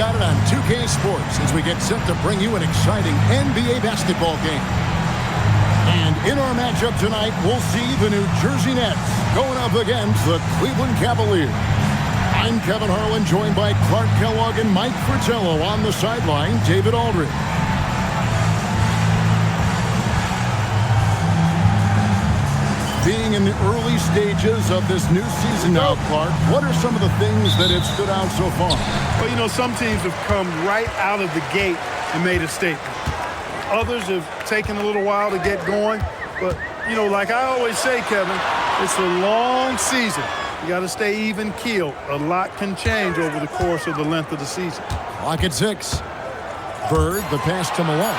got it on 2K Sports as we get set to bring you an exciting NBA basketball game. And in our matchup tonight, we'll see the New Jersey Nets going up against the Cleveland Cavaliers. I'm Kevin Harlan, joined by Clark Kellogg and Mike Fratello. On the sideline, David Aldridge. Being in the early stages of this new season now, Clark, what are some of the things that have stood out so far? Well, you know, some teams have come right out of the gate and made a statement. Others have taken a little while to get going. But, you know, like I always say, Kevin, it's a long season. You got to stay even keeled. A lot can change over the course of the length of the season. Clock at 6. Bird, the pass to Malone.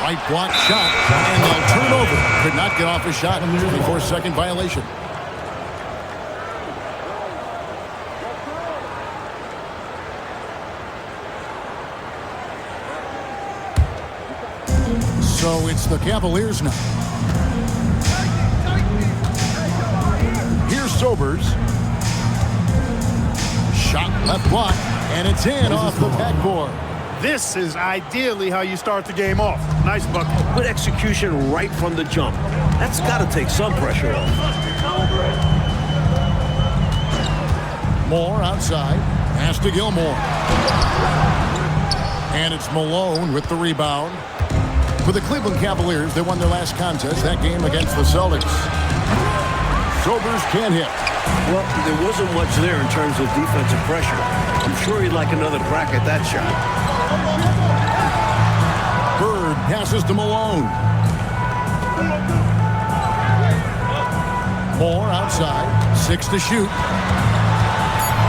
Right block shot, and they'll turn it over. Could not get off a shot. 24-second violation. So it's the Cavaliers now. Here's Sobers. Shot left block, and it's in off the backboard. This is ideally how you start the game off. Nice bucket. Good execution right from the jump. That's got to take some pressure off. Moore outside. Pass to Gilmore. And it's Malone with the rebound. For the Cleveland Cavaliers, they won their last contest, that game against the Celtics. Sobers can't hit. Well, there wasn't much there in terms of defensive pressure. I'm sure he'd like another crack at that shot. Bird passes to Malone. Moore outside. 6 to shoot.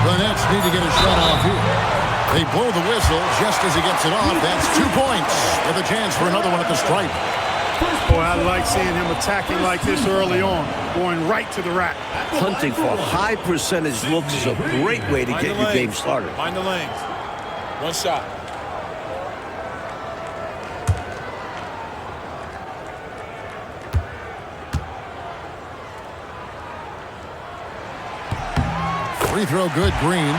The Nets need to get a shot off here. They blow the whistle just as he gets it off. That's 2 points with a chance for another one at the stripe. Boy, I like seeing him attacking like this early on, going right to the rack. Hunting for high percentage looks is a great way to get your game started. Mind the lanes. One shot. Free throw good, Green.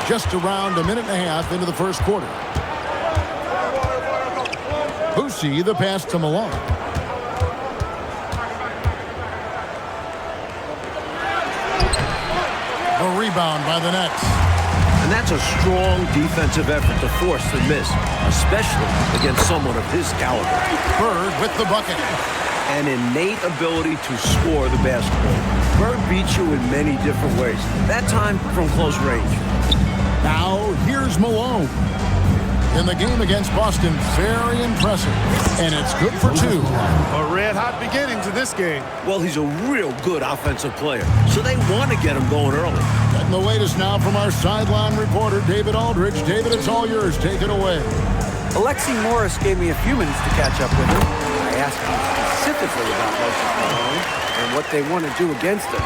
Just around a minute and a half into the first quarter. Boosie, the pass to Malone. A rebound by the Nets. And that's a strong defensive effort to force the miss, especially against someone of his caliber. Bird with the bucket. An innate ability to score the basketball. Bird beats you in many different ways, that time from close range. Now, here's Malone. In the game against Boston, very impressive. And it's good for 2. A red-hot beginning to this game. Well, he's a real good offensive player, so they want to get him going early. Getting the latest now from our sideline reporter, David Aldridge. David, it's all yours. Take it away. Alexi Morris gave me a few minutes to catch up with him. I asked him specifically about Moses Malone and what they want to do against him.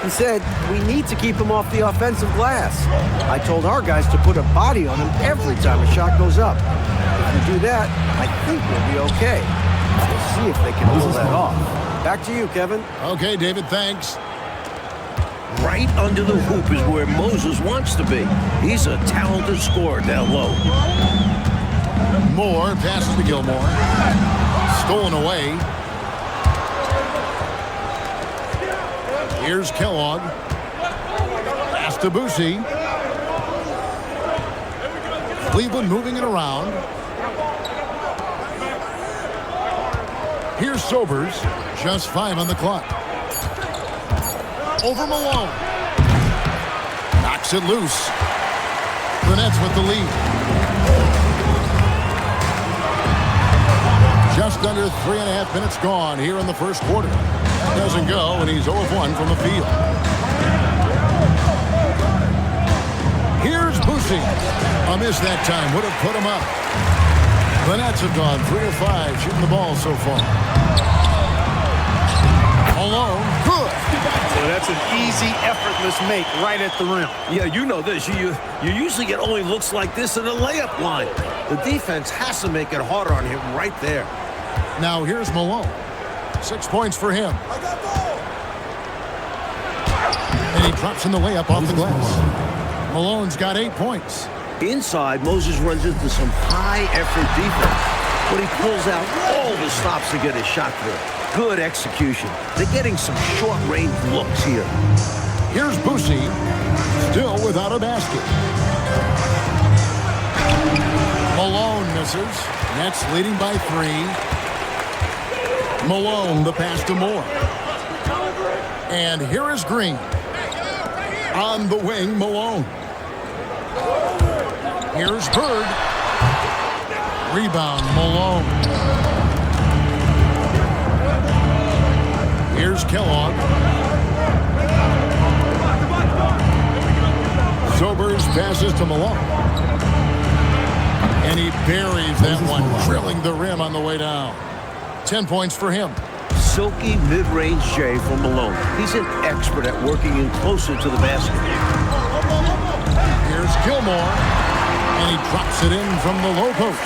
He said, we need to keep him off the offensive glass. I told our guys to put a body on him every time a shot goes up. If we do that, I think we'll be okay. We'll see if they can pull that off. Back to you, Kevin. Okay, David, thanks. Right under the hoop is where Moses wants to be. He's a talented scorer down low. Moore passes to Gilmore. Stolen away. Here's Kellogg. Pass to Boosie. Cleveland moving it around. Here's Sobers. Just 5 on the clock. Over Malone. Knocks it loose. The Nets with the lead. Just under 3.5 minutes gone here in the first quarter. Doesn't go, and he's 0 of 1 from the field. Here's Boosie. A miss that time. Would have put him up. The Nets have gone 3 of 5 shooting the ball so far. Malone. Good. So that's an easy, effortless make right at the rim. Yeah, you know this. You usually get only looks like this in the layup line. The defense has to make it harder on him right there. Now here's Malone. 6 points for him. And he drops in the layup off the glass. Malone's got 8 points. Inside, Moses runs into some high-effort defense, but he pulls out all the stops to get his shot through. Good execution. They're getting some short-range looks here. Here's Boosie, still without a basket. Malone misses. Nets leading by 3. Malone, the pass to Moore. And here is Green. On the wing, Malone. Here's Bird. Rebound, Malone. Here's Kellogg. Sobers passes to Malone. And he buries that one, drilling the rim on the way down. 10 points for him. Silky mid-range J for Malone. He's an expert at working in closer to the basket. Here's Gilmore. And he drops it in from the low post.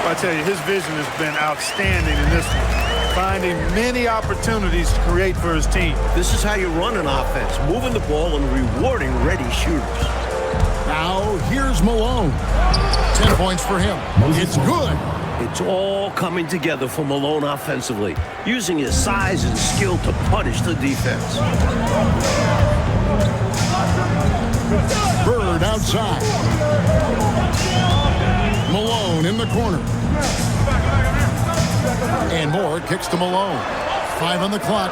I tell you, his vision has been outstanding in this one, finding many opportunities to create for his team. This is how you run an offense, moving the ball and rewarding ready shooters. Now, here's Malone. 10 points for him. It's good. It's all coming together for Malone offensively, using his size and skill to punish the defense. Bird outside. Malone in the corner. And Moore kicks to Malone. 5 on the clock.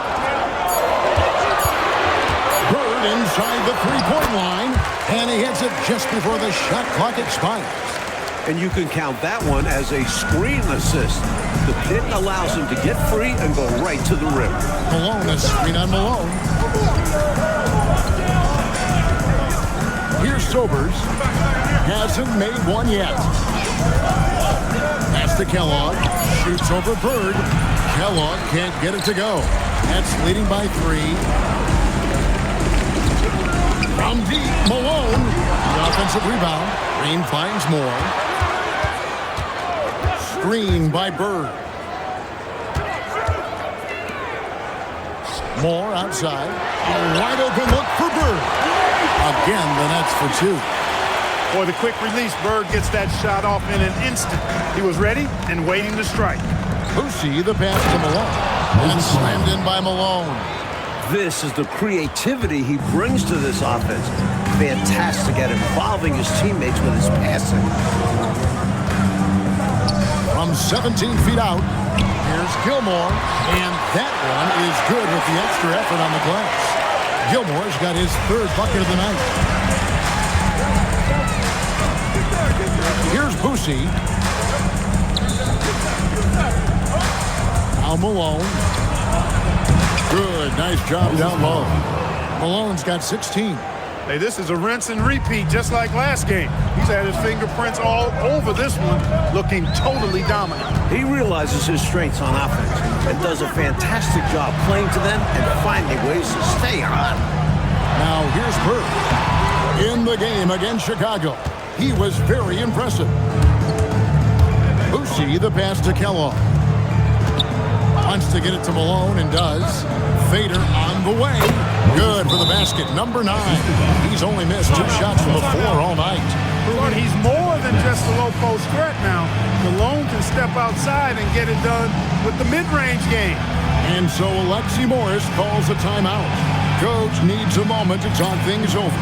Bird inside the three-point line. And he hits it just before the shot clock expires. And you can count that one as a screen assist. The pick allows him to get free and go right to the rim. Malone, a screen on Malone. Here's Sobers. Hasn't made one yet. Pass to Kellogg. Shoots over Bird. Kellogg can't get it to go. That's leading by 3. From deep, Malone. The offensive rebound. Green finds Moore. Screen by Bird. Moore outside. A wide open look for Bird. Again, the Nets for 2. Boy, the quick release, Bird gets that shot off in an instant. He was ready and waiting to strike. Boosie, the pass to Malone. And slammed in by Malone. This is the creativity he brings to this offense. Fantastic at involving his teammates with his passing. From 17 feet out, here's Gilmore. And that one is good with the extra effort on the glass. Gilmore's got his 3rd bucket of the night. Here's Boosie. Now Malone. Good, nice job down low. Malone's got 16. Hey, this is a rinse and repeat just like last game. He's had his fingerprints all over this one, looking totally dominant. He realizes his strengths on offense and does a fantastic job playing to them and finding ways to stay on. Now here's Bird. In the game against Chicago. He was very impressive. Boosie, the pass to Kellogg. Wants to get it to Malone and does. Fader on the way. Good for the basket. Number 9. He's only missed 2 shots from the floor all night. But he's more than just a low post threat now. Malone can step outside and get it done with the mid-range game. And so Alexi Morris calls a timeout. Coach needs a moment to talk things over.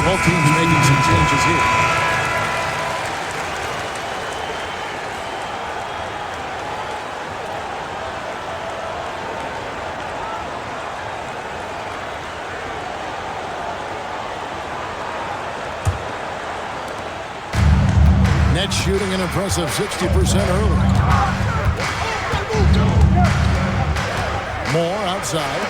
Both teams making some changes here. Nets shooting an impressive 60% early. Moore outside.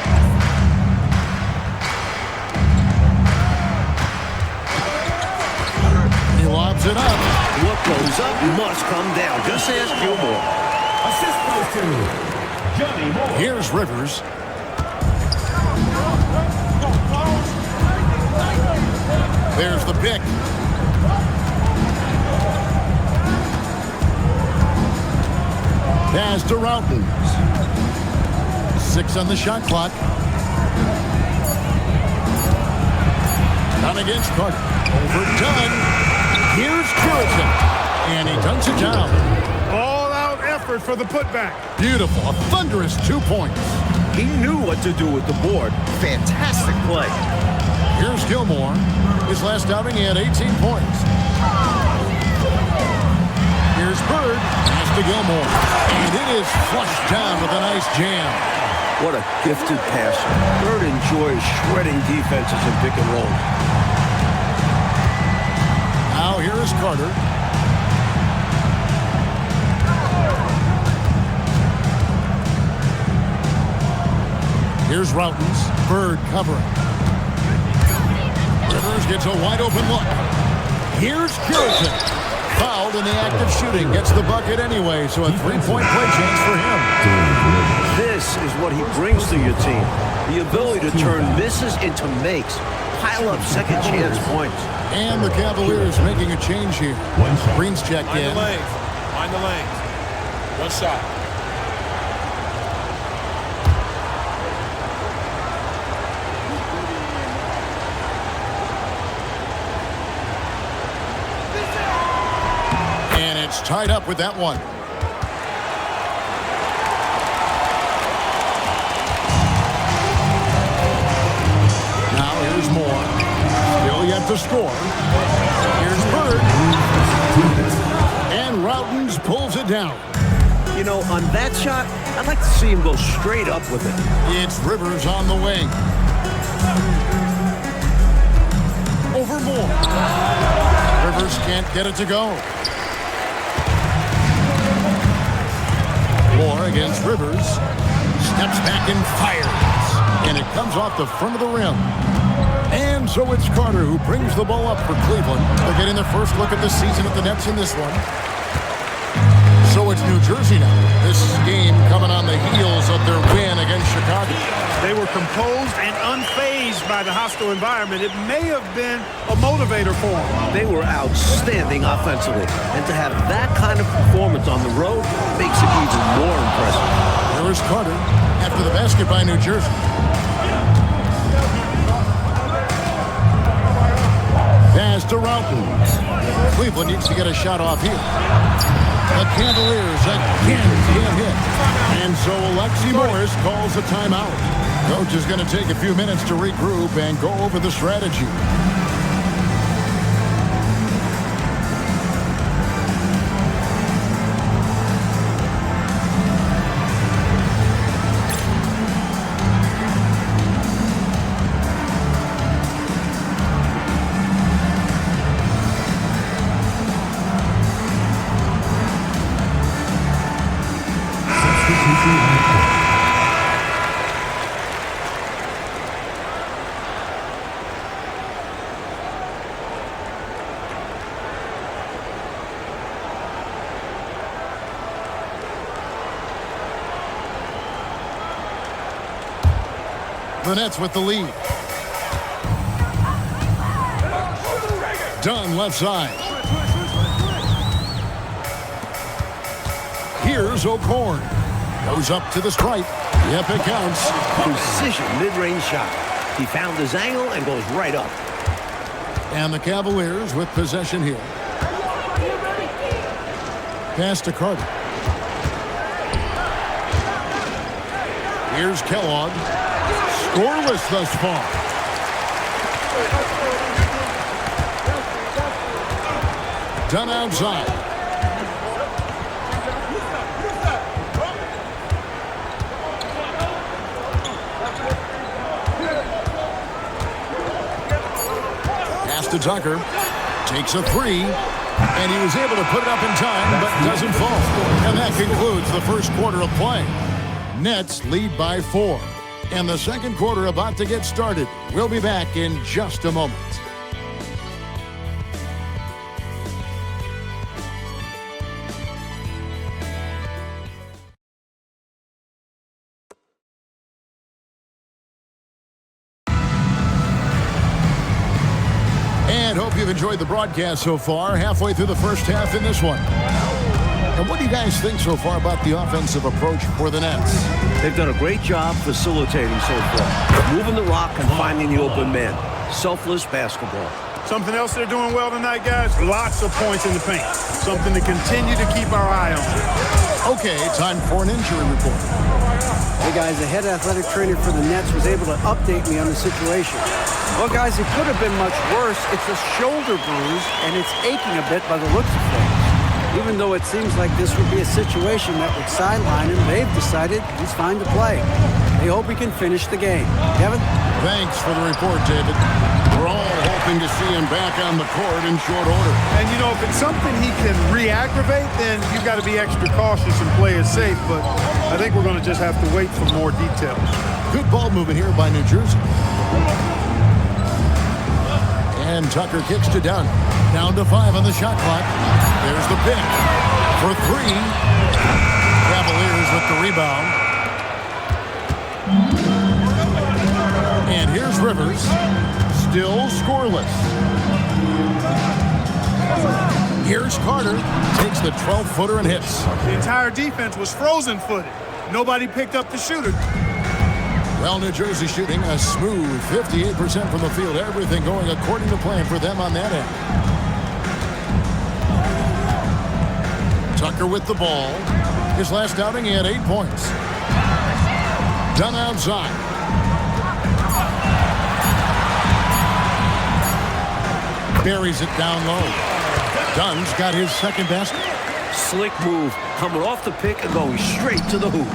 Lobs it up. What goes up must come down. Just ask Gilmore. Assist goes to Here's Rivers. There's the pick. Pass to Routens. 6 on the shot clock. Done against Carter. Overdone. Here's Puritan. And he dunks it down. All-out effort for the putback. Beautiful. A thunderous 2 points. He knew what to do with the board. Fantastic play. Here's Gilmore. His last outing, he had 18 points. Here's Bird. Pass to Gilmore. And it is flushed down with a nice jam. What a gifted passer. Bird enjoys shredding defenses in pick and roll. Now here is Carter. Here's Routens. Bird covering. Rivers gets a wide open look. Here's Puritan. Fouled in the act of shooting. Gets the bucket anyway, so a 3-point play chance for him. This is what he brings to your team. The ability to turn misses into makes. Pile up second chance points. And the Cavaliers making a change here. Green's checked Mind in. the lanes. Mind the lanes. One shot. And it's tied up with that one. Now here's Moore. Still yet to score. Here's Bird. And Routens pulls it down. You know, on that shot, I'd like to see him go straight up with it. It's Rivers on the wing. Over Moore. Rivers can't get it to go. Moore against Rivers. Steps back and fires. And it comes off the front of the rim. And so it's Carter who brings the ball up for Cleveland. They're getting their first look at the season at the Nets in this one. So it's New Jersey now. This game coming on the heels of their win against Chicago. They were composed and unfazed by the hostile environment. It may have been a motivator for them. They were outstanding offensively. And to have that kind of performance on the road makes it even more impressive. Here is Carter after the basket by New Jersey. Pass to Routens. Cleveland needs to get a shot off here. The Cavaliers again can't hit. And so Alexi Morris calls a timeout. Coach is going to take a few minutes to regroup and go over the strategy. The Nets with the lead. Dunn left side. Here's O'Corn. Goes up to the stripe. Yep, it counts. Precision mid-range shot. He found his angle and goes right up. And the Cavaliers with possession here. Pass to Carter. Here's Kellogg. Scoreless thus far. Done outside. Pass to Tucker. Takes a three. And he was able to put it up in time, but doesn't fall. And that concludes the first quarter of play. Nets lead by 4. And the second quarter about to get started. We'll be back in just a moment. you've enjoyed the broadcast so far, halfway through the first half in this one. And what do you guys think so far about the offensive approach for the Nets? They've done a great job facilitating so far, moving the rock and finding the open man. Selfless basketball. Something else they're doing well tonight, guys, lots of points in the paint. Something to continue to keep our eye on. Okay, time for an injury report. Hey, guys, the head athletic trainer for the Nets was able to update me on the situation. Well, guys, it could have been much worse. It's a shoulder bruise, and it's aching a bit by the looks of things. Even though it seems like this would be a situation that would sideline him, they've decided he's fine to play. They hope he can finish the game. Kevin? Thanks for the report, David. We're all hoping to see him back on the court in short order. And, you know, if it's something he can re-aggravate, then you've got to be extra cautious and play it safe. But I think we're going to just have to wait for more details. Good ball movement here by New Jersey. And Tucker kicks to Dunn. Down to 5 on the shot clock. There's the pick for 3. Cavaliers with the rebound. And here's Rivers. Still scoreless. Here's Carter. Takes the 12-footer and hits. The entire defense was frozen-footed. Nobody picked up the shooter. Well, New Jersey shooting a smooth 58% from the field. Everything going according to plan for them on that end. Tucker with the ball. His last outing, he had 8 points. Dunn outside. Buries it down low. Dunn's got his second basket. Slick move, coming off the pick and going straight to the hoop.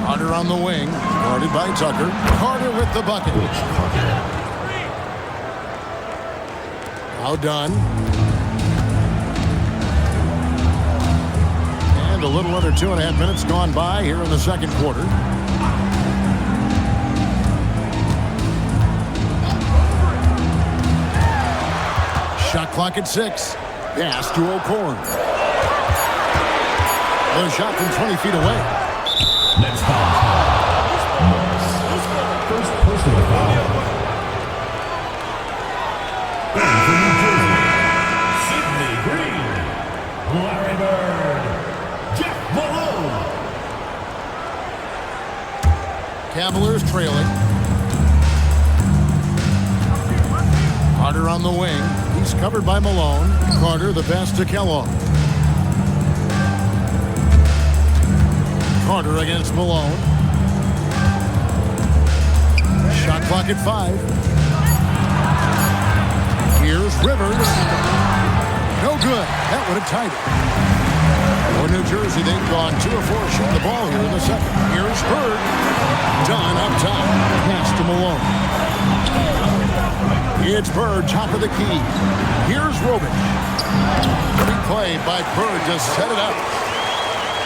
Carter on the wing, guarded by Tucker. Carter with the bucket. Now Dunn. And a little under 2.5 minutes gone by here in the second quarter. Shot clock at 6. Pass to O'Corn. The shot from 20 feet away. Next foul. First personal foul. And for New Jersey, Sidney Green, Larry Bird, Jeff Malone. Cavaliers trailing. Carter on the wing. He's covered by Malone. Carter the pass to Kellogg. Carter against Malone. Shot clock at 5. Here's Rivers. No good. That would have tied it. For New Jersey, they've gone 2 of 4 shooting the ball here in the second. Here's Bird. Dunn up top. Pass to Malone. It's Bird, top of the key. Here's Robic. Big play by Bird to set it up.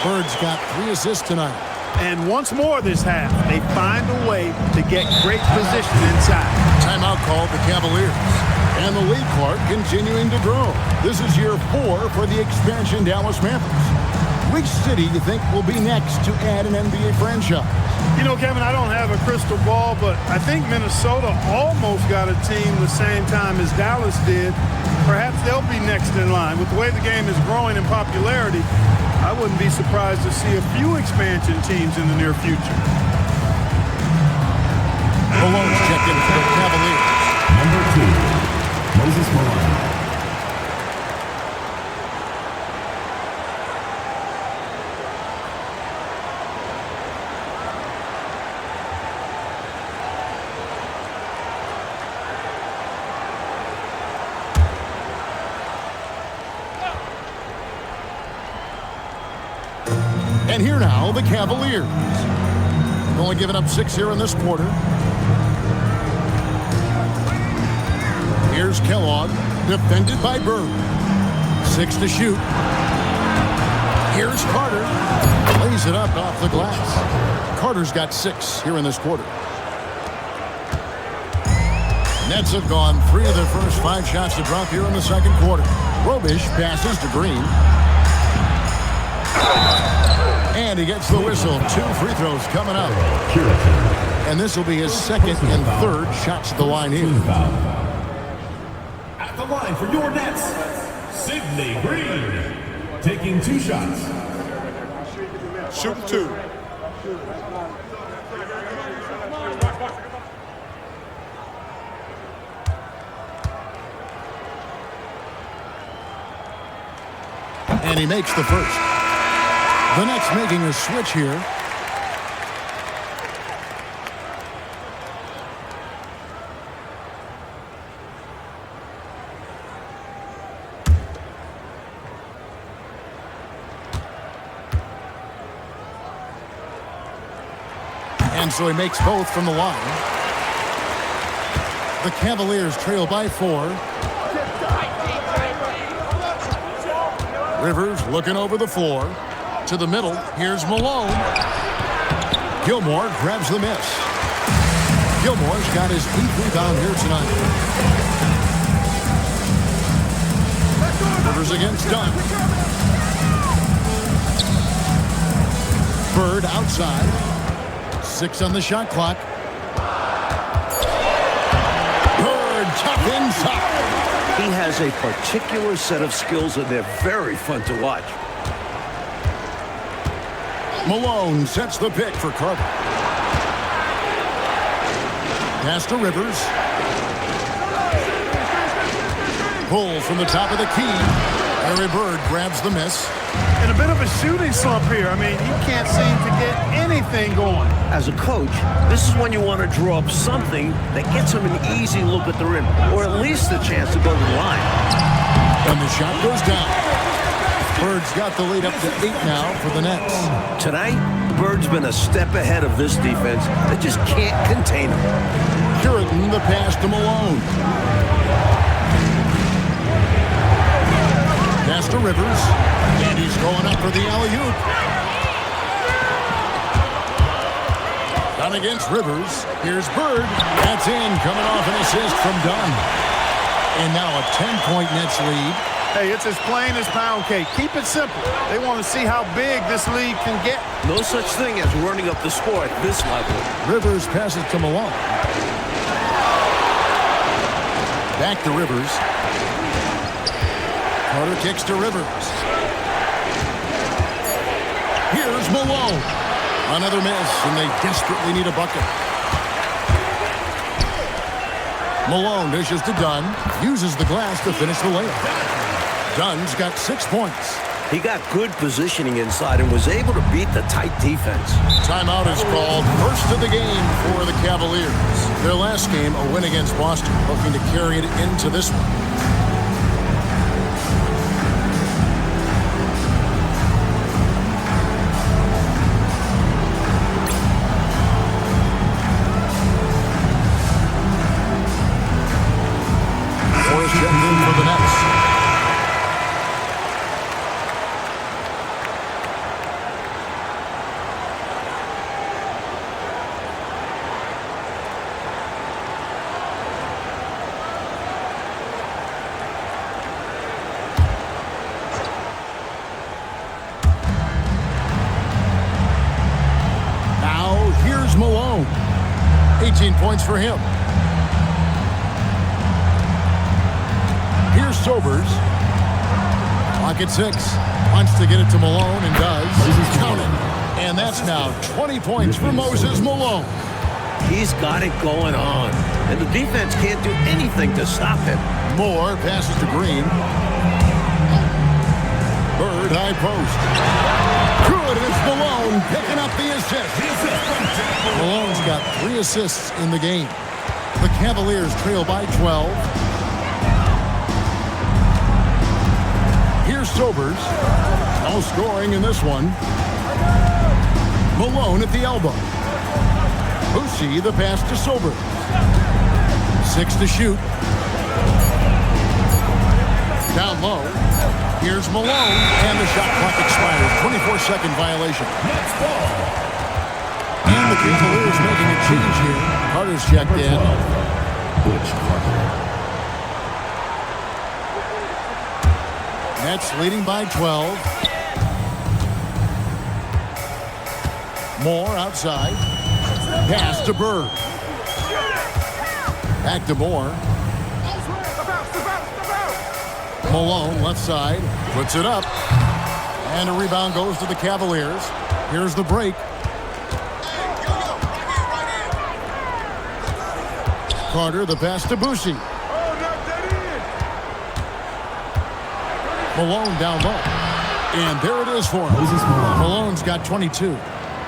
Bird's got 3 assists tonight. And once more this half, they find a way to get great position inside. Timeout called the Cavaliers. And the lead clock continuing to grow. This is year 4 for the expansion Dallas Mavericks. Which city do you think will be next to add an NBA franchise? You know, Kevin, I don't have a crystal ball, but I think Minnesota almost got a team the same time as Dallas did. Perhaps they'll be next in line. With the way the game is growing in popularity, I wouldn't be surprised to see a few expansion teams in the near future. Malone's checked in for the Cavaliers. Number 2, Moses Malone. And here now, the Cavaliers. They've only given up 6 here in this quarter. Here's Kellogg, defended by Bird. 6 to shoot. Here's Carter. Lays it up off the glass. Carter's got 6 here in this quarter. Nets have gone 3 of their first 5 shots to drop here in the second quarter. Robic passes to Green. And he gets the whistle. 2 free throws coming up. And this will be his second and third shots at the line here. At the line for your Nets, Sidney Green, taking 2 shots. Shooting 2. And he makes the first. The Nets making a switch here. And so he makes both from the line. The Cavaliers trail by 4. Rivers looking over the floor. To the middle. Here's Malone. Gilmore grabs the miss. Gilmore's got his 8th rebound here tonight. Rivers against Dunn. Bird outside. 6 on the shot clock. Bird tough inside. He has a particular set of skills, and they're very fun to watch. Malone sets the pick for Carter. Pass to Rivers. Pull from the top of the key. Larry Bird grabs the miss. In a bit of a shooting slump here. I mean, he can't seem to get anything going. As a coach, this is when you want to draw up something that gets him an easy look at the rim, or at least a chance to go to the line. And the shot goes down. Bird's got the lead up to 8 now for the Nets. Tonight, Bird's been a step ahead of this defense that just can't contain him. Puritan the pass to Malone. Pass to Rivers. And he's going up for the alley-oop. Dunn against Rivers. Here's Bird. That's in, coming off an assist from Dunn. And now a 10-point Nets lead. Hey, it's as plain as pound cake. Keep it simple. They want to see how big this lead can get. No such thing as running up the score at this level. Rivers passes to Malone. Back to Rivers. Carter kicks to Rivers. Here's Malone. Another miss, and they desperately need a bucket. Malone dishes to Dunn. Uses the glass to finish the layup. Dunn's got 6 points. He got good positioning inside and was able to beat the tight defense. Timeout is called. First of the game for the Cavaliers. Their last game, a win against Boston, looking to carry it into this one. Malone. 18 points for him. Here's Sobers. Clock at 6. Wants to get it to Malone and does. Count it. And that's now 20 points for Moses Malone. He's got it going on. And the defense can't do anything to stop him. Moore passes to Green. Bird high post. Good, and it's Malone picking up the assist. Malone's got 3 assists in the game. The Cavaliers trail by 12. Here's Sobers. No scoring in this one. Malone at the elbow. Boosie the pass to Sobers. 6 to shoot. Down low. Here's Malone, and the shot clock expires. 24-second violation. And the Cavaliers making a change here. Carter's checked in. Nets leading by 12. Moore outside. Pass to Bird. Back to Moore. Malone, left side, puts it up. And a rebound goes to the Cavaliers. Here's the break. Carter, the pass to Bushi. Malone down low. And there it is for him. Malone's got 22.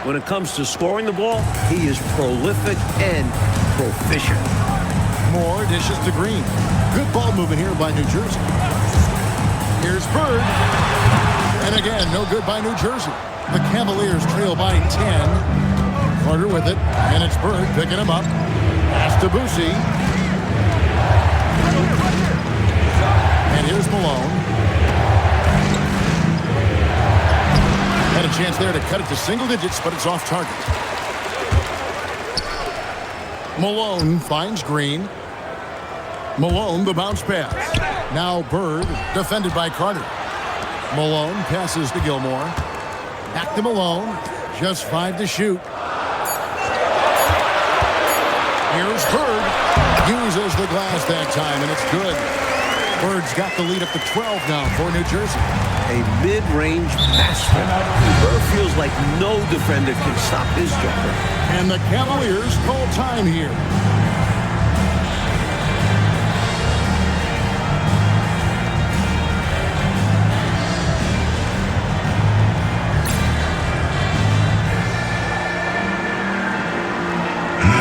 When it comes to scoring the ball, he is prolific and proficient. Moore dishes to Green. Good ball movement here by New Jersey. Here's Bird. And again, no good by New Jersey. The Cavaliers trail by 10. Carter with it. And it's Bird picking him up. Pass to Bushi. And here's Malone. Had a chance there to cut it to single digits, but it's off target. Malone finds Green. Malone, the bounce pass. Now Bird, defended by Carter. Malone passes to Gilmore. Back to Malone. Just 5 to shoot. Here's Bird. Uses the glass that time, and it's good. Bird's got the lead up to 12 now for New Jersey. A mid-range master. Bird feels like no defender can stop his jumper. And the Cavaliers call time here.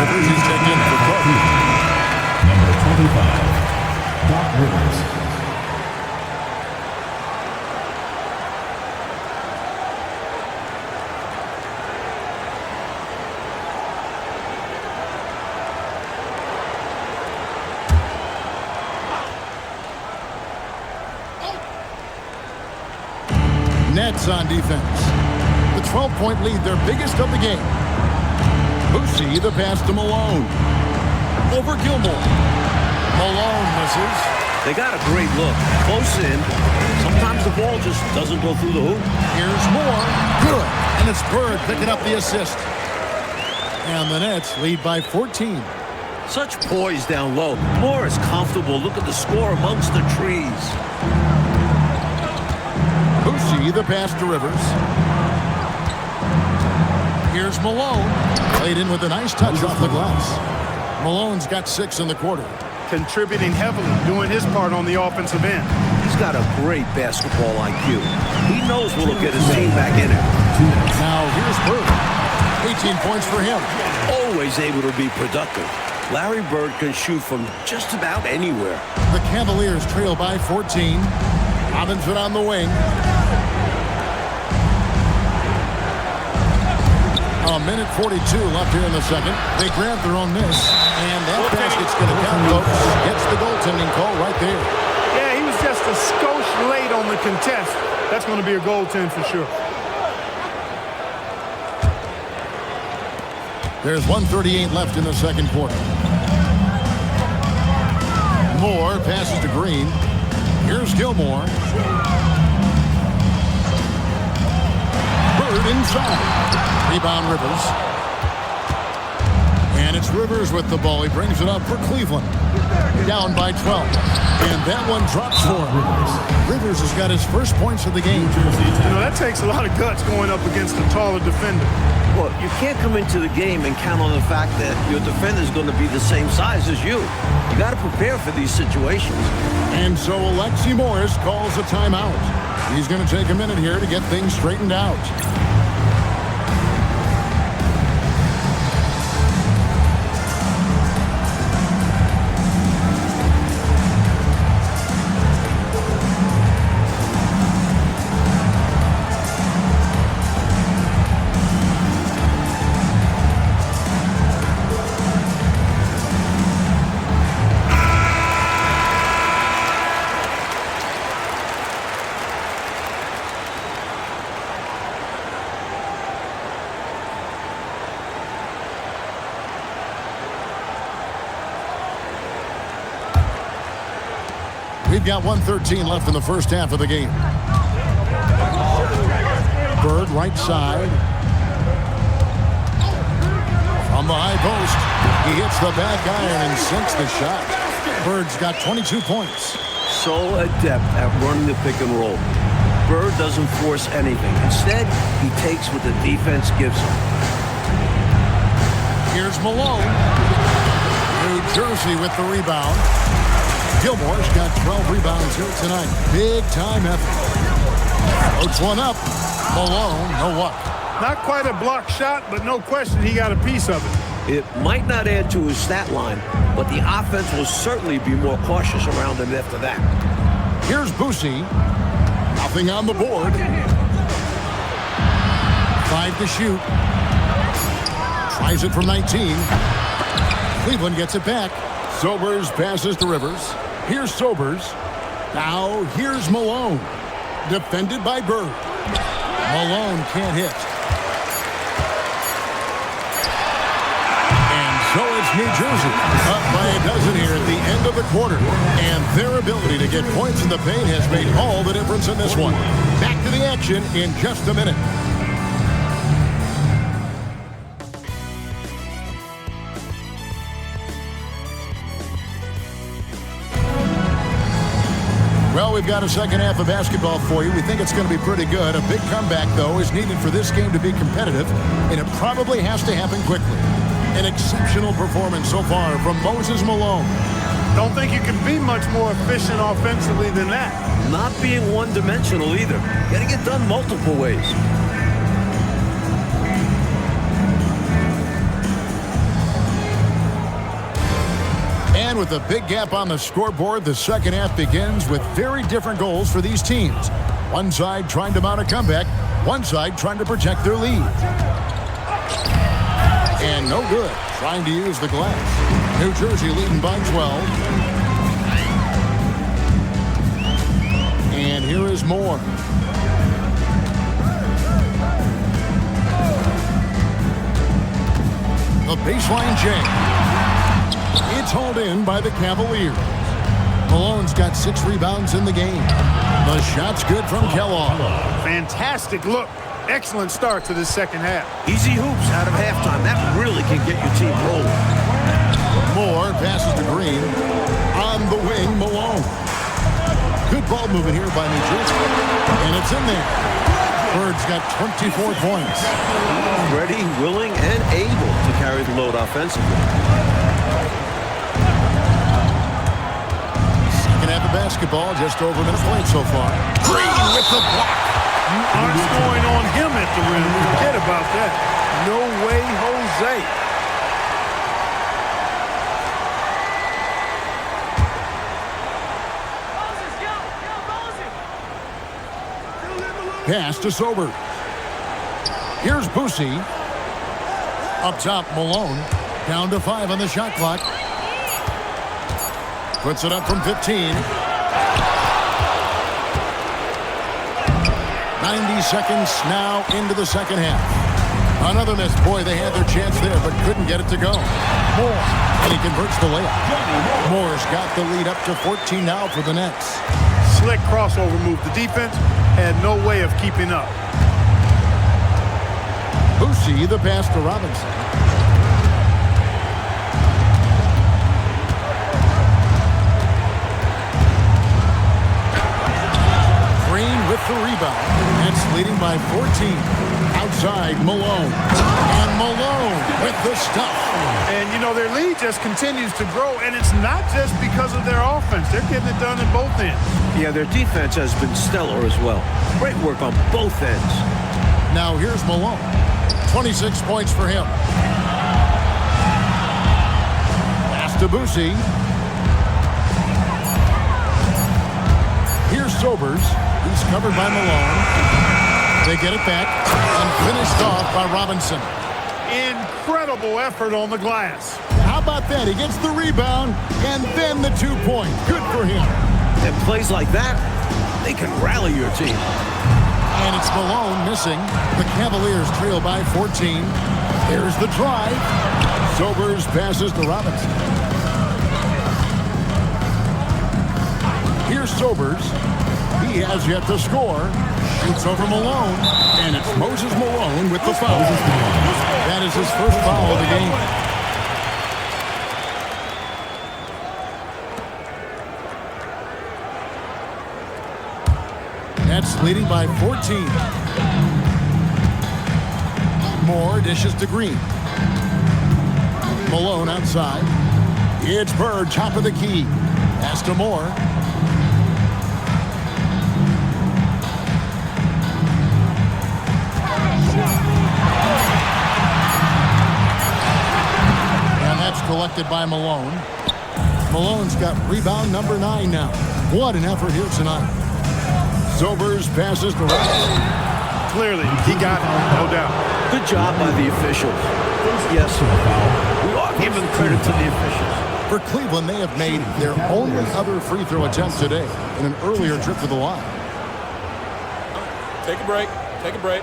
Rivers is checked in for Kobe. Number 25, Doc Rivers. Nets on defense. The 12-point lead, their biggest of the game. Bushi, the pass to Malone. Over Gilmore. Malone misses. They got a great look. Close in. Sometimes the ball just doesn't go through the hoop. Here's Moore. Good. And it's Bird picking up the assist. And the Nets lead by 14. Such poise down low. Moore is comfortable. Look at the score amongst the trees. Bushi, the pass to Rivers. Here's Malone. Played in with a nice touch off the glass. Malone's got 6 in the quarter. Contributing heavily, doing his part on the offensive end. He's got a great basketball IQ. He knows what'll get his team back in it. Now here's Bird. 18 points for him. Always able to be productive. Larry Bird can shoot from just about anywhere. The Cavaliers trail by 14. Robinson on the wing. A minute 42 left here in the second. They grab their own miss. And that basket's going to count, folks. Gets the goaltending call right there. Yeah, he was just a skosh late on the contest. That's going to be a goaltend for sure. There's 1:38 left in the second quarter. Moore passes to Green. Here's Gilmore. Bird inside. Rebound Rivers. And it's Rivers with the ball. He brings it up for Cleveland. Down by 12. And that one drops for him. Rivers has got his first points of the game. You know, that takes a lot of guts going up against a taller defender. Well, you can't come into the game and count on the fact that your defender is going to be the same size as you. You got to prepare for these situations. And so Alexi Morris calls a timeout. He's going to take a minute here to get things straightened out. We've got 1:13 left in the first half of the game. Bird right side. From the high post, he hits the back iron and sinks the shot. Bird's got 22 points. So adept at running the pick and roll. Bird doesn't force anything. Instead, he takes what the defense gives him. Here's Malone. New Jersey with the rebound. Gilmore's got 12 rebounds here tonight. Big time effort. Floats one up. Malone, no luck. Not quite a block shot, but no question he got a piece of it. It might not add to his stat line, but the offense will certainly be more cautious around him after that. Here's Boosie. Nothing on the board. 5 to shoot. Tries it from 19. Cleveland gets it back. Sobers passes to Rivers. Here's Sobers. Now here's Malone. Defended by Bird. Malone can't hit. So it's New Jersey up by a dozen here at the end of the quarter. And their ability to get points in the paint has made all the difference in this one. Back to the action in just a minute. Well, we've got a second half of basketball for you. We think it's going to be pretty good. A big comeback, though, is needed for this game to be competitive, and it probably has to happen quickly. An exceptional performance so far from Moses Malone. Don't think you can be much more efficient offensively than that. Not being one-dimensional either. Getting it done multiple ways. And with a big gap on the scoreboard, the second half begins with very different goals for these teams. One side trying to mount a comeback, one side trying to protect their lead. And no good, trying to use the glass. New Jersey leading by 12. And here is Moore. The baseline jam. It's hauled in by the Cavaliers. Malone's got 6 rebounds in the game. The shot's good from Kellogg. Fantastic look. Excellent start to this second half. Easy hoops out of halftime. That really can get your team rolling. Moore passes to Green. On the wing, Malone. Good ball movement here by New Jersey. And it's in there. Bird's got 24 points. Ready, willing, and able to carry the load offensively. Second half of basketball, just over a minute played so far. Green with the block. You aren't scoring on him at the rim. Forget about that. No way, Jose. Pass to Sober. Here's Boosie. Up top, Malone. Down to 5 on the shot clock. Puts it up from 15. 90 seconds now into the second half. Another miss. Boy, they had their chance there, but couldn't get it to go. Moore, and he converts the layup. Moore's got the lead up to 14 now for the Nets. Slick crossover move. The defense had no way of keeping up. Boosie, the pass to Robinson. With the rebound. Nets leading by 14. Outside, Malone. And Malone with the stuff. And, you know, their lead just continues to grow, and it's not just because of their offense. They're getting it done at both ends. Yeah, their defense has been stellar as well. Great work on both ends. Now here's Malone. 26 points for him. Pass to Boosie. Here's Sobers. He's covered by Malone. They get it back and finished off by Robinson. Incredible effort on the glass. How about that? He gets the rebound and then the 2-point. Good for him. And plays like that, they can rally your team. And it's Malone missing. The Cavaliers trail by 14. Here's the drive. Sobers passes to Robinson. Here's Sobers. He has yet to score. Shoots over Malone. And it's Moses Malone with the foul. That That is his first foul of the game. Nets leading by 14. Moore dishes to Green. Malone outside. It's Bird, top of the key. Pass to Moore. And that's collected by Malone. Malone's got rebound number 9 now. What an effort here tonight. Sobers passes to Rice. Clearly, he got it, no doubt. Good job by the officials. Yes, we ought to give them credit to the officials. For Cleveland, they have made their only other free throw attempt today in an earlier trip to the line. Take a break. Take a break.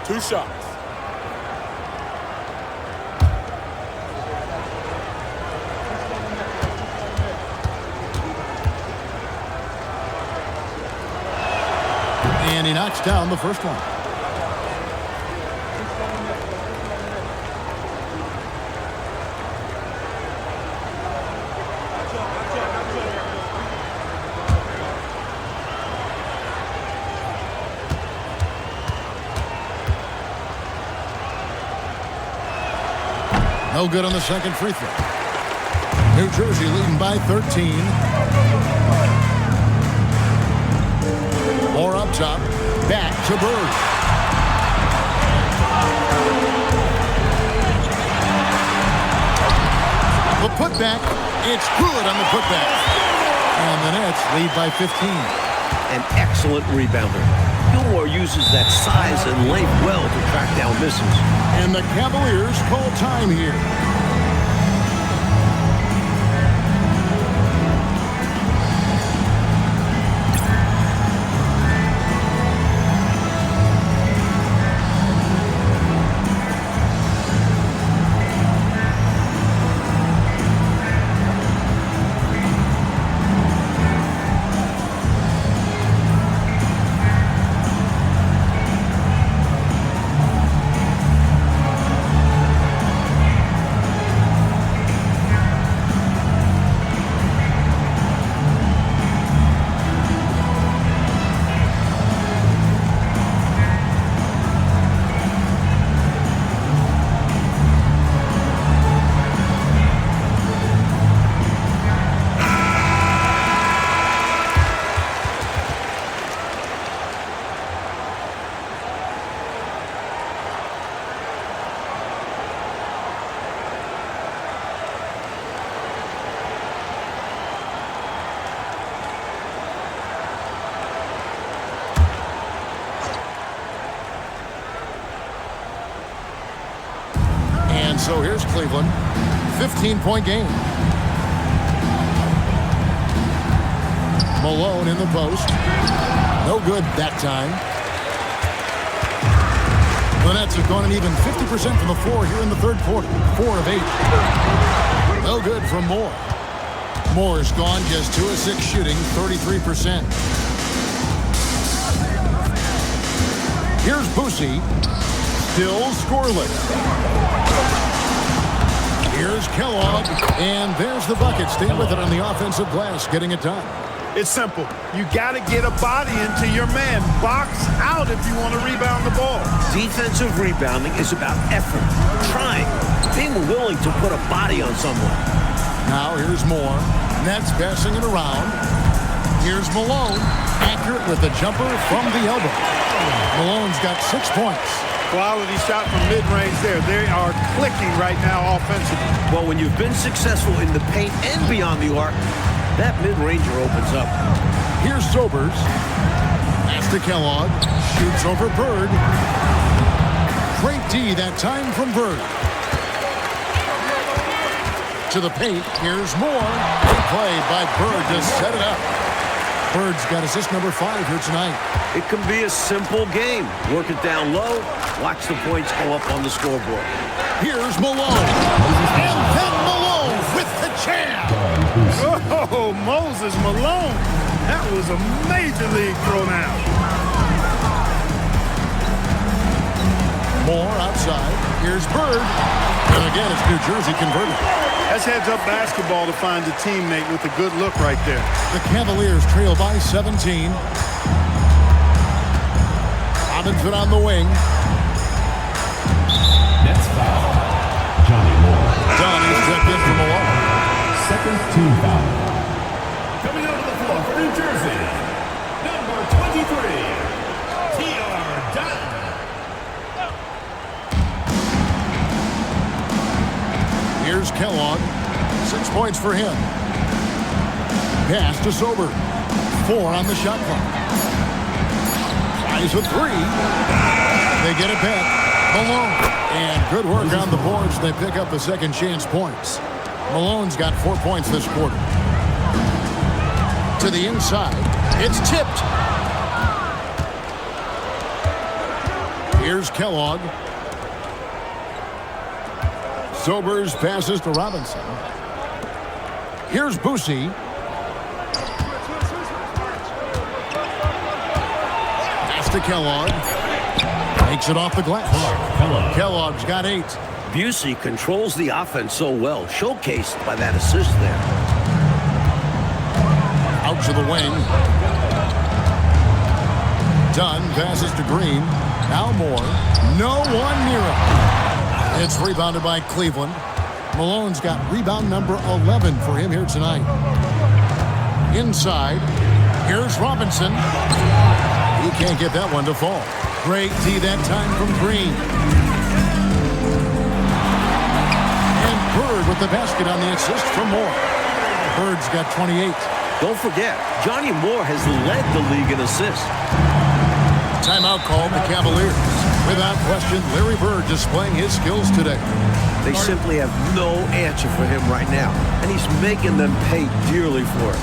2 shots. And he knocks down the first one. No good on the second free throw. New Jersey leading by 13. Moore up top. Back to Bird. The putback. It's good on the putback. And the Nets lead by 15. An excellent rebounder. Gilmore uses that size and length well to track down misses. And the Cavaliers call time here. So here's Cleveland, 15-point game. Malone in the post. No good that time. The Nets have gone an even 50% from the floor here in the third quarter. 4 of 8. No good from Moore. Moore's gone just 2 of 6 shooting, 33%. Here's Boosie. Still scoreless. Here's Kellogg, and there's the bucket. Stay with it on the offensive glass, getting it done. It's simple. You got to get a body into your man. Box out if you want to rebound the ball. Defensive rebounding is about effort, trying, being willing to put a body on someone. Now here's Moore. Nets passing it around. Here's Malone, accurate with the jumper from the elbow. Malone's got 6 points. Quality shot from mid-range there. They are clicking right now offensively. Well, when you've been successful in the paint and beyond the arc, that mid-ranger opens up. Here's Sobers. Pass to Kellogg. Shoots over Bird. Great D that time from Bird. To the paint. Here's Moore. Good play by Bird to set it up. Bird's got assist number 5 here tonight. It can be a simple game. Work it down low. Watch the points go up on the scoreboard. Here's Malone. And then Malone with the jam. Oh, Moses Malone. That was a major league throw now. Moore outside. Here's Bird. And again, it's New Jersey converted. That's heads-up basketball to find a teammate with a good look right there. The Cavaliers trail by 17. Robinson on the wing. Next foul, Johnny Moore. Johnny's checked in for Malone. Second team foul. Coming out of the floor for New Jersey, number 23, T.R. Dunn. Here's Kellogg. 6 points for him. Pass to Sober. 4 on the shot clock. Tries a 3. They get it back. Malone. And good work on the boards. They pick up the second chance points. Malone's got 4 points this quarter. To the inside. It's tipped. Here's Kellogg. Sobers passes to Robinson. Here's Boosie. Pass to Kellogg. Takes it off the glass. Kellogg's got 8. Busey controls the offense so well, showcased by that assist there. Out to the wing. Dunn passes to Green. Now Moore. No one near him. It's rebounded by Cleveland. Malone's got rebound number 11 for him here tonight. Inside. Here's Robinson. He can't get that one to fall. Great D that time from Green. And Bird with the basket on the assist from Moore. Bird's got 28. Don't forget, Johnny Moore has led the league in assists. Timeout called the Cavaliers. Without question, Larry Bird displaying his skills today. They simply have no answer for him right now, and he's making them pay dearly for it.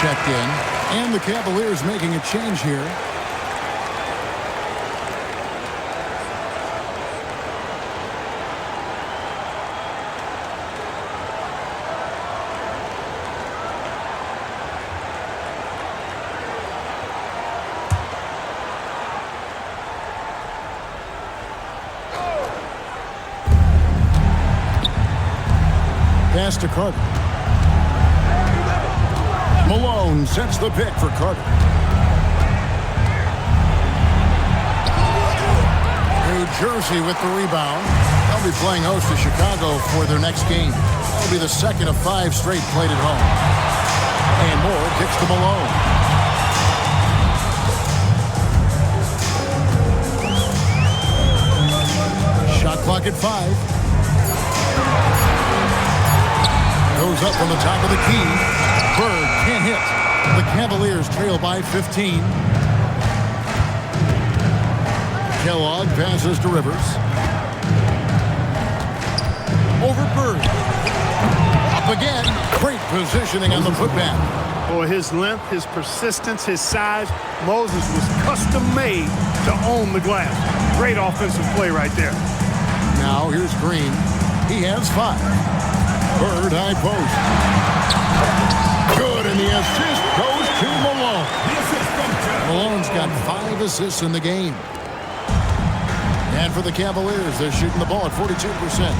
Checked in, and the Cavaliers making a change here. Pass to Carter. Malone sets the pick for Carter. New Jersey with the rebound. They'll be playing host to Chicago for their next game. That'll be the second of 5 straight played at home. And Moore kicks to Malone. Shot clock at 5. Goes up from the top of the key. Bird can't hit. The Cavaliers trail by 15. Kellogg passes to Rivers. Over Bird. Up again. Great positioning on the putback. Boy, his length, his persistence, his size. Moses was custom made to own the glass. Great offensive play right there. Now here's Green. He has 5. Bird high post. Good, and the assist goes to Malone. Malone's got 5 assists in the game. And for the Cavaliers, they're shooting the ball at 42%.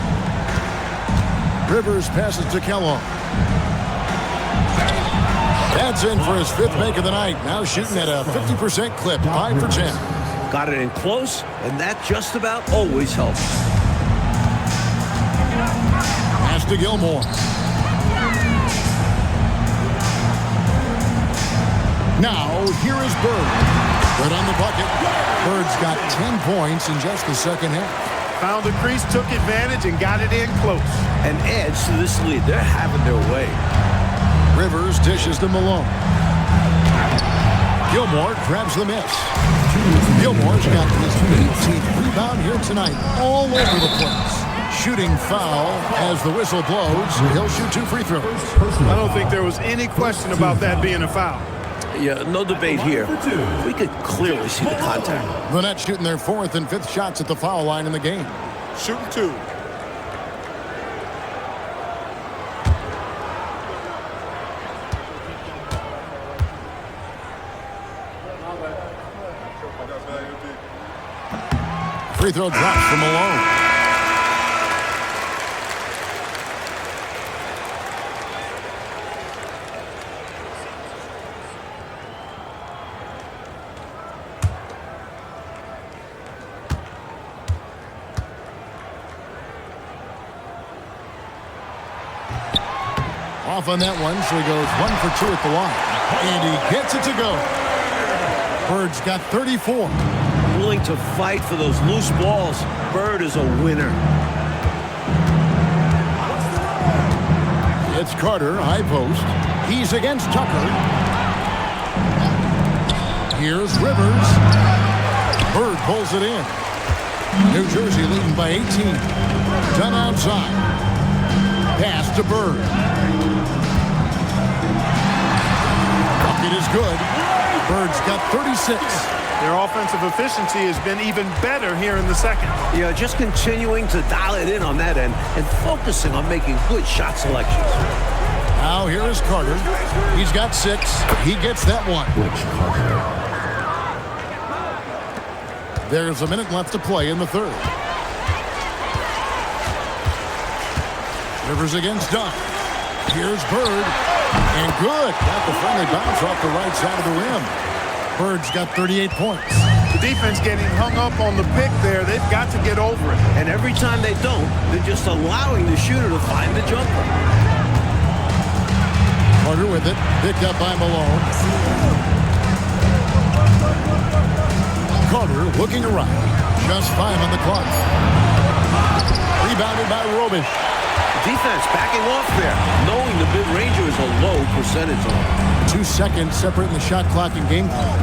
Rivers passes to Kellogg. That's in for his 5th make of the night. Now shooting at a 50% clip, 5 for 10. Got it in close, and that just about always helps. Pass to Gilmore. Now, here is Bird. Right on the bucket. Bird's got 10 points in just the second half. Found the crease, took advantage, and got it in close. And adds to this lead. They're having their way. Rivers dishes to Malone. Gilmore grabs the miss. Gilmore's got his 18th rebound here tonight, all over the place. Shooting foul as the whistle blows. He'll shoot 2 free throws. I don't think there was any question about that being a foul. Yeah, no debate here. We could clearly see the contact. The Nets shooting their 4th and 5th shots at the foul line in the game. Shooting 2. Free throw drops from Malone. Off on that one, so he goes 1 for 2 at the line. And he gets it to go. Bird's got 34. Willing to fight for those loose balls. Bird is a winner. It's Carter, high post. He's against Tucker. Here's Rivers. Bird pulls it in. New Jersey leading by 18. Done outside. Pass to Bird. Bucket is good. Bird's got 36. Their offensive efficiency has been even better here in the second. Yeah, just continuing to dial it in on that end and focusing on making good shot selections. Now here is Carter. He's got 6. He gets that one. There's a minute left to play in the 3rd. Rivers against Dunn. Here's Bird. And good. Got the friendly bounce off the right side of the rim. Bird's got 38 points. The defense getting hung up on the pick there. They've got to get over it. And every time they don't, they're just allowing the shooter to find the jumper. Carter with it. Picked up by Malone. Carter looking around. Just 5 on the clock. Rebounded by Robish. Defense backing off there, knowing the mid-ranger is a low percentage on. 2 seconds separating the shot clock and game clock.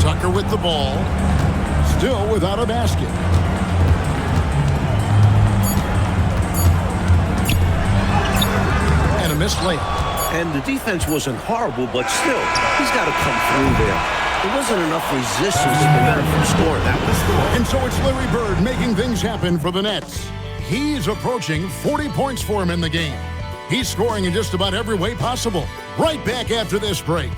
Tucker with the ball. Still without a basket. And a missed layup. And the defense wasn't horrible, but still, he's got to come through there. There wasn't enough resistance to prevent him from scoring that one. And so it's Larry Bird making things happen for the Nets. He's approaching 40 points for him in the game. He's scoring in just about every way possible. Right back after this break.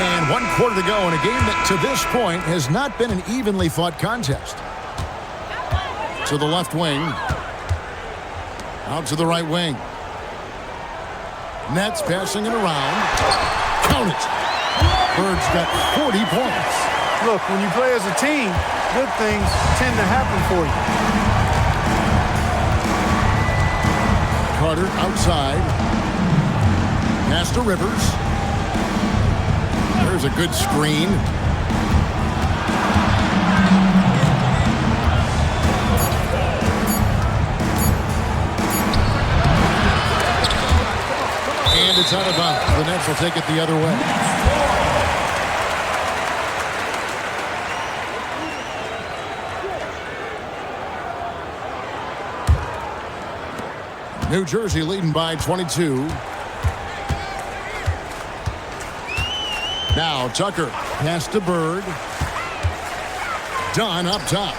And 1 quarter to go in a game that to this point has not been an evenly fought contest. To the left wing. Out to the right wing. Nets passing it around. Count it. Bird's got 40 points. Look, when you play as a team, good things tend to happen for you. Carter outside. Pass to Rivers. There's a good screen. And it's out of bounds. The Nets will take it the other way. New Jersey leading by 22. Now Tucker, pass to Bird. Dunn up top.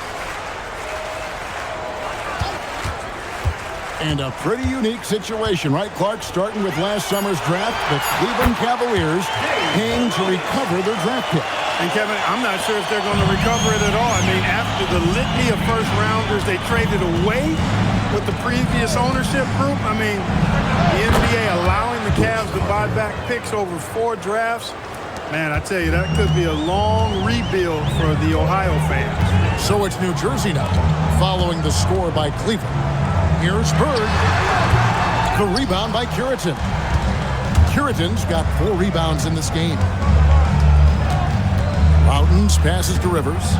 And a pretty unique situation, right, Clark? Starting with last summer's draft, the Cleveland Cavaliers paying to recover their draft pick. And Kevin, I'm not sure if they're going to recover it at all. I mean, after the litany of first-rounders they traded away with the previous ownership group, I mean, the NBA allowing the Cavs to buy back picks over 4 drafts, man, I tell you, that could be a long rebuild for the Ohio fans. So it's New Jersey now, following the score by Cleveland. Here's Bird. The rebound by Curitan. Curitan's got 4 rebounds in this game. Mountains passes to Rivers.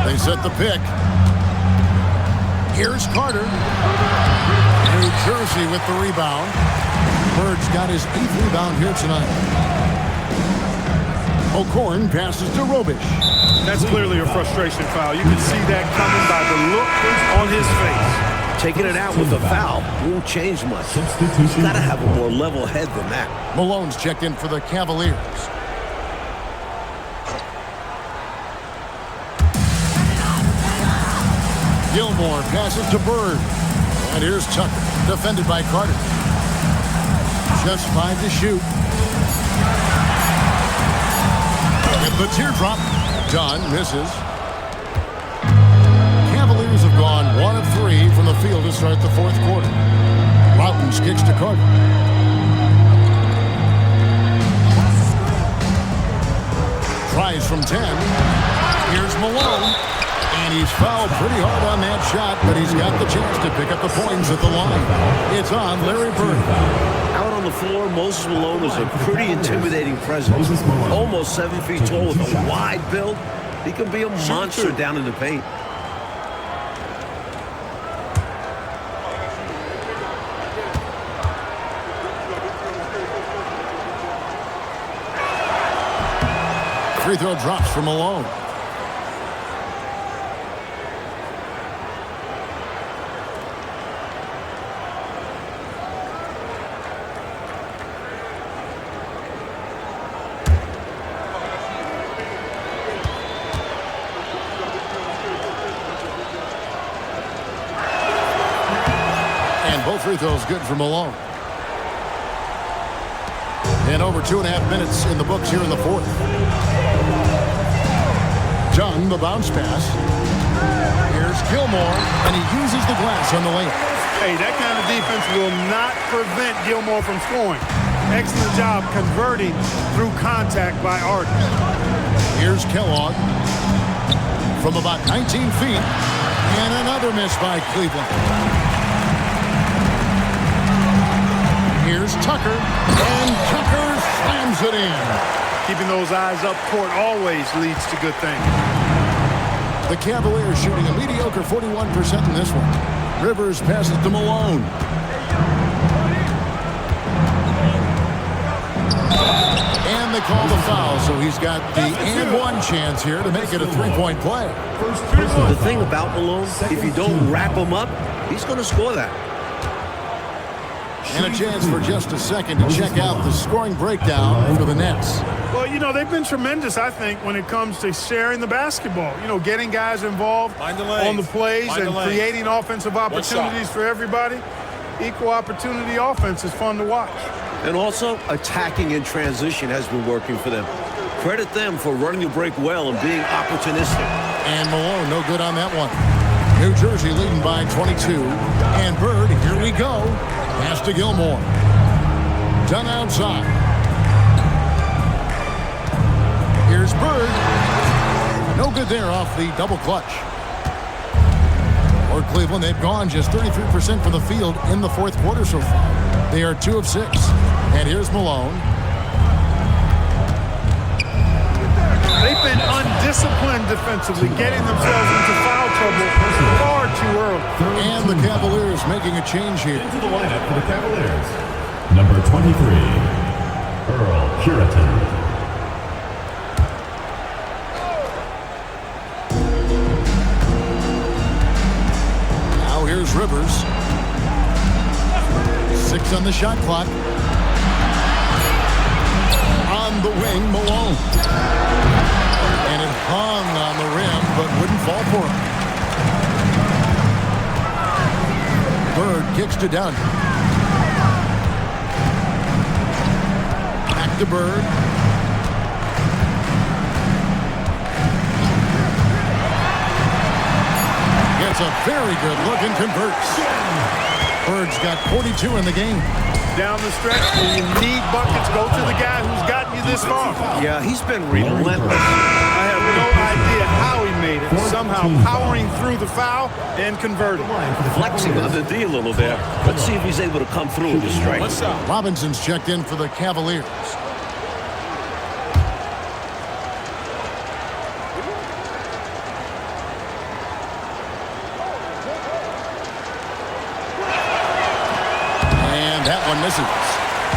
They set the pick. Here's Carter. New Jersey with the rebound. Bird's got his 8th rebound here tonight. O'Corn passes to Robish. That's clearly a frustration foul. You can see that coming by the look on his face. Taking it out with a foul won't change much. He's got to have a more level head than that. Malone's checked in for the Cavaliers. Gilmore passes to Bird. And here's Tucker, defended by Carter. Just 5 to shoot. With the teardrop, Dunn misses. Cavaliers have gone 1 of 3 from the field to start the 4th quarter. Mountains kicks to Carter. Tries from 10. Here's Malone. And he's fouled pretty hard on that shot, but he's got the chance to pick up the points at the line. It's on Larry Bird. Out on the floor, Moses Malone is a pretty intimidating presence. Almost 7 feet tall with a wide build. He can be a monster down in the paint. Free throw drops for Malone. Both free throws good for Malone. And over 2.5 minutes in the books here in the 4th. Dunn, the bounce pass. Here's Gilmore, and he uses the glass on the layup. Hey, that kind of defense will not prevent Gilmore from scoring. Excellent job converting through contact by Arden. Here's Kellogg from about 19 feet. And another miss by Cleveland. Here's Tucker, and Tucker slams it in. Keeping those eyes up court always leads to good things. The Cavaliers shooting a mediocre 41% in this one. Rivers passes to Malone. And they call the foul, so he's got the and one chance here to make it a 3-point play. The thing about Malone, if you don't wrap him up, he's going to score that. And a chance for just a second to check out the scoring breakdown for the Nets. Well, you know, they've been tremendous, I think, when it comes to sharing the basketball. You know, getting guys involved on the plays and creating offensive opportunities for everybody. Equal opportunity offense is fun to watch. And also, attacking in transition has been working for them. Credit them for running the break well and being opportunistic. And Malone, no good on that one. New Jersey leading by 22. And Bird, here we go. Pass to Gilmore. Done outside. Here's Bird. No good there off the double clutch. For Cleveland, they've gone just 33% from the field in the 4th quarter so far. They are 2 of 6. And here's Malone. They've been undisciplined defensively, getting themselves into foul trouble far too early. And the Cavaliers making a change here. Into the lineup for the Cavaliers. Number 23, Earl Curitan. Now here's Rivers. 6 on the shot clock. On the wing, Malone. And it hung on the rim, but wouldn't fall for him. Bird kicks to Dunn. Back to Bird. Gets a very good look and converts. Bird's got 42 in the game. Down the stretch, when you need buckets, go to the guy who's gotten you this far. Yeah, he's been relentless. I have no idea how he made it somehow powering through the foul and converting. Flexing on the D a little there. Let's see if he's able to come through with the strike. One shot. Robinson's checked in for the Cavaliers. And that one misses.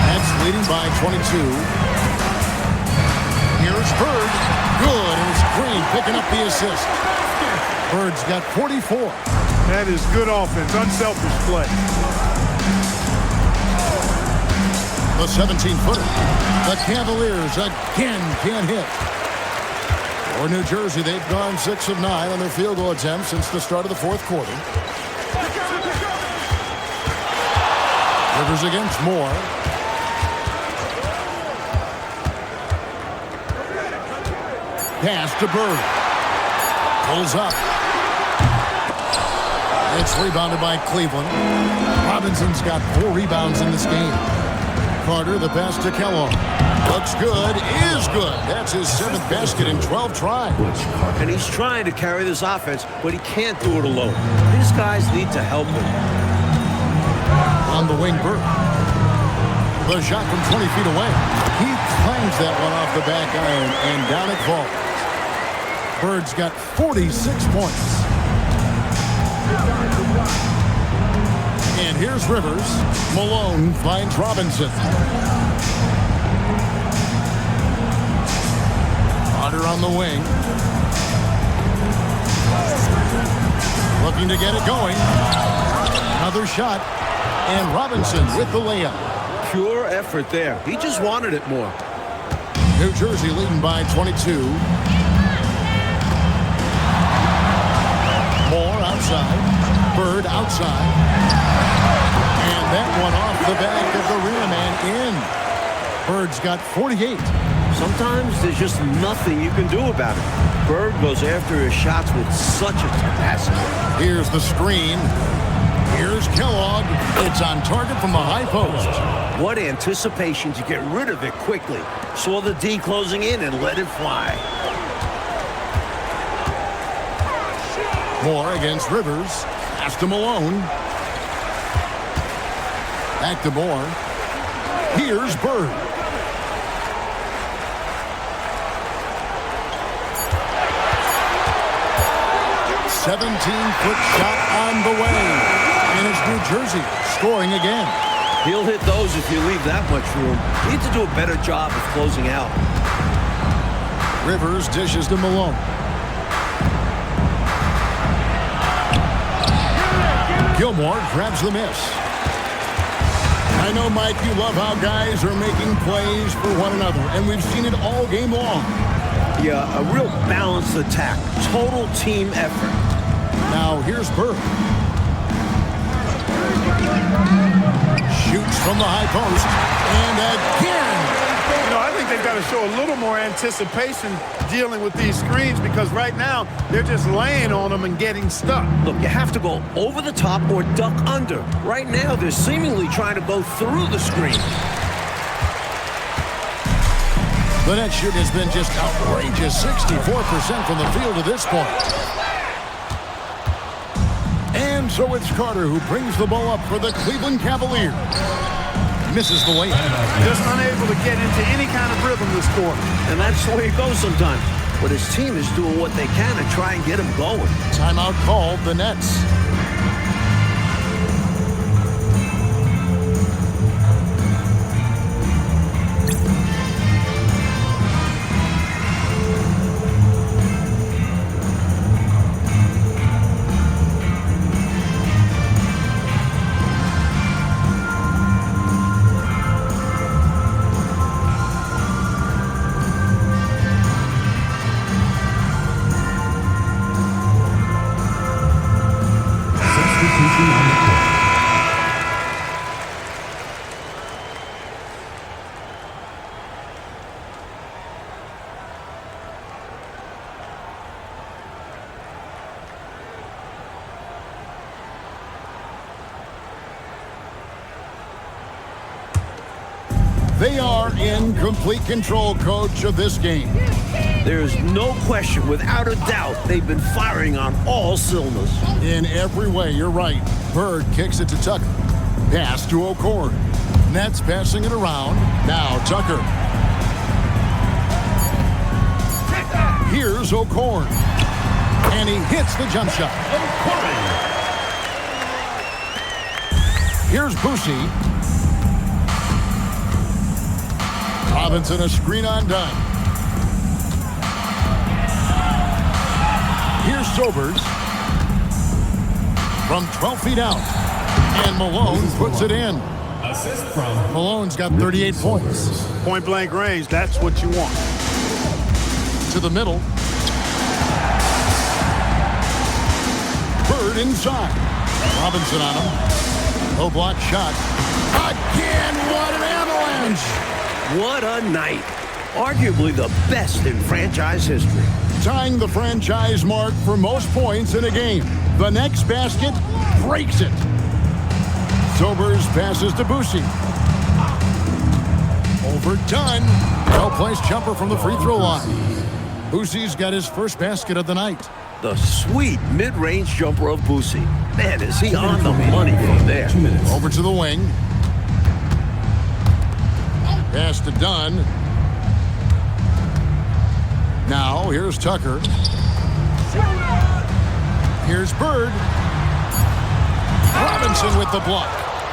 Nets leading by 22. Here's Bird. Good, and it's Green picking up the assist. Bird's got 44. That is good offense, unselfish play. The 17-footer. The Cavaliers again can't hit. For New Jersey, they've gone 6 of 9 on their field goal attempts since the start of the fourth quarter. Rivers against Moore. Pass to Bird. Pulls up. It's rebounded by Cleveland. Robinson's got 4 rebounds in this game. Carter, the pass to Kellogg. Looks good, is good. That's his 7th basket in 12 tries. And he's trying to carry this offense, but he can't do it alone. His guys need to help him. On the wing, Bird. The shot from 20 feet away. He clangs that one off the back iron, and down it falls. Bird's got 46 points. And here's Rivers. Malone finds Robinson. Carter on the wing. Looking to get it going. Another shot. And Robinson with the layup. Pure effort there. He just wanted it more. New Jersey leading by 22. Moore outside. Bird outside. And that one off the back of the rear man in. Bird's got 48. Sometimes there's just nothing you can do about it. Bird goes after his shots with such a tenacity. Here's the screen. Here's Kellogg. It's on target from the high post. What anticipation to get rid of it quickly. Saw the D closing in and let it fly. Moore against Rivers. Pass to Malone. Back to Moore. Here's Bird. "17-foot shot on the way." And it's New Jersey scoring again. He'll hit those if you leave that much room. Need to do a better job of closing out. Rivers dishes to Malone. Gilmore grabs the miss. I know, Mike, you love how guys are making plays for one another, and we've seen it all game long. Yeah, a real balanced attack. Total team effort. Now here's Bird. Shoots from the high post. And again. You know, I think they've got to show a little more anticipation dealing with these screens, because right now they're just laying on them and getting stuck. Look, you have to go over the top or duck under. Right now, they're seemingly trying to go through the screen. The net shoot has been just outrageous. 64% from the field to this point. And so it's Carter who brings the ball up for the Cleveland Cavaliers. Misses the layup. Just unable to get into any kind of rhythm this quarter. And that's the way it goes sometimes. But his team is doing what they can to try and get him going. Timeout called, the Nets. They are in complete control, coach, of this game. There's no question, without a doubt, they've been firing on all cylinders. In every way, you're right. Bird kicks it to Tucker. Pass to O'Korn. Nets passing it around. Now Tucker. Here's O'Korn. And he hits the jump shot. Here's Boucy. Robinson a screen on Dunn. Here's Sobers. From 12 feet out. And Malone puts it in. Assist from Malone's got 38 points. Point blank range, that's what you want. To the middle. Bird inside. Robinson on him. Low block shot. Again, what an avalanche! What a night. Arguably the best in franchise history. Tying the franchise mark for most points in a game. The next basket breaks it. Sobers passes to Boucy. Overdone. Well-placed jumper from the free throw line. Boucy's got his first basket of the night. The sweet mid-range jumper of Boucy. Man, is he on the money from there. Over to the wing. Pass to Dunn. Now, here's Tucker. Here's Bird. Robinson with the block.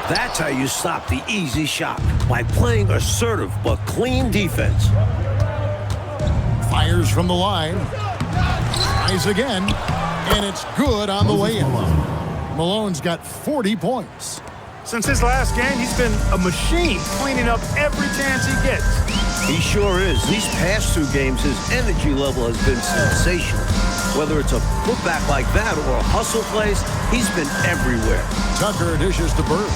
That's how you stop the easy shot, by playing assertive but clean defense. Fires from the line. Tries again. And it's good on the way in. Malone's got 40 points. Since his last game, he's been a machine, cleaning up every chance he gets. He sure is. These past two games, his energy level has been sensational. Whether it's a putback like that or a hustle plays, he's been everywhere. Tucker dishes to Bird.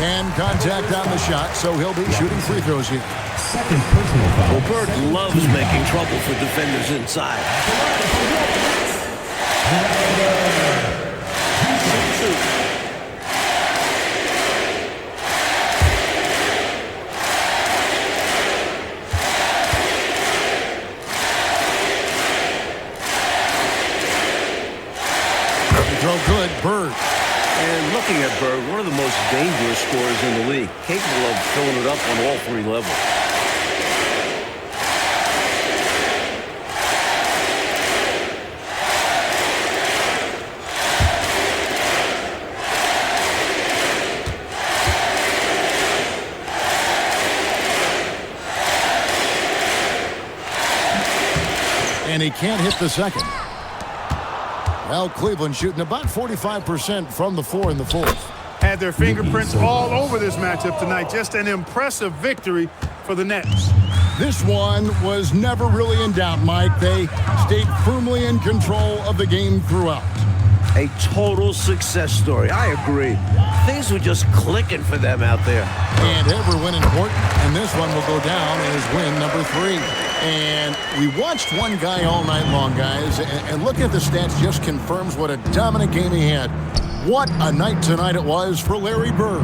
And contact on the shot, so he'll be shooting free throws here. second personal foul. Well, Bird loves making trouble for defenders inside. Throw good, Bird. And looking at Bird, one of the most dangerous scorers in the league, capable of filling it up on all three levels. And he can't hit the second. Well, Cleveland shooting about 45% from the floor in the fourth. Had their fingerprints all over this matchup tonight. Just an impressive victory for the Nets. This one was never really in doubt, Mike. They stayed firmly in control of the game throughout. A total success story. I agree. Things were just clicking for them out there. And every win important, and this one will go down as win number 3. And we watched one guy all night long, guys, and looking at the stats just confirms what a dominant game he had. What a night tonight it was for Larry Bird.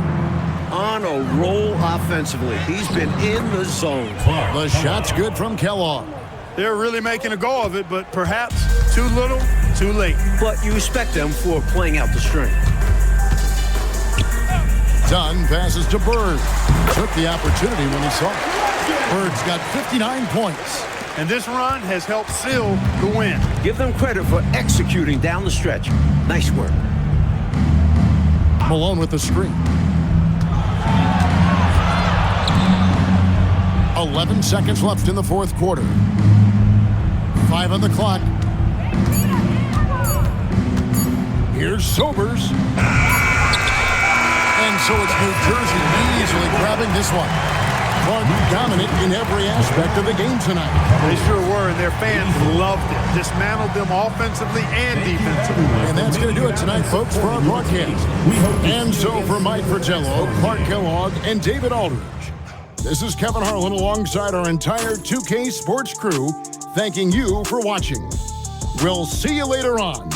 On a roll offensively. He's been in the zone. The shot's good from Kellogg. They're really making a go of it, but perhaps too little, too late. But you respect them for playing out the strength. Dunn passes to Bird. Took the opportunity when he saw it. Bird's got 59 points. And this run has helped seal the win. Give them credit for executing down the stretch. Nice work. Malone with the screen. 11 seconds left in the fourth quarter. 5 on the clock. Here's Sobers. And so it's New Jersey easily grabbing this one. Clark dominant in every aspect of the game tonight. They sure were, and their fans loved it. Dismantled them offensively and defensively. And that's going to do it tonight, folks, for our broadcast. And so for Mike Fratello, Clark Kellogg, and David Aldridge, this is Kevin Harlan alongside our entire 2K Sports crew, thanking you for watching. We'll see you later on.